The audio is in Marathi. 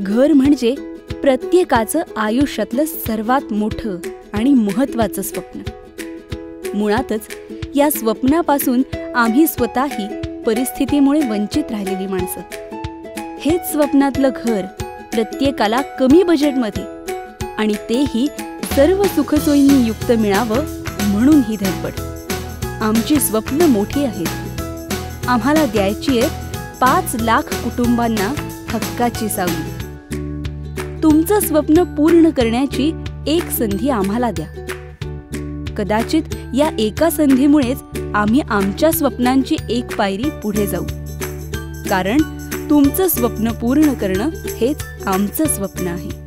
घर म्हणजे प्रत्येकाचं आयुष्यातलं सर्वात मोठं आणि महत्त्वाचं स्वप्न. मुळातच या स्वप्नापासून आम्ही स्वतःही परिस्थितीमुळे वंचित राहिलेली माणसं. हेच स्वप्नातलं घर प्रत्येकाला कमी बजेटमध्ये आणि तेही सर्व सुखसोयींनी युक्त मिळावं म्हणून ही धडपड. आमची स्वप्न मोठी आहेत. आम्हाला द्यायची आहे 5 लाख कुटुंबांना हक्काची सावली. तुमचं स्वप्न पूर्ण करण्याची एक संधी आम्हाला द्या. कदाचित या एका संधीमुळेच आम्ही आमच्या स्वप्नांची एक पायरी पुढे जाऊ. कारण तुमचं स्वप्न पूर्ण करणं हेच आमचं स्वप्न आहे.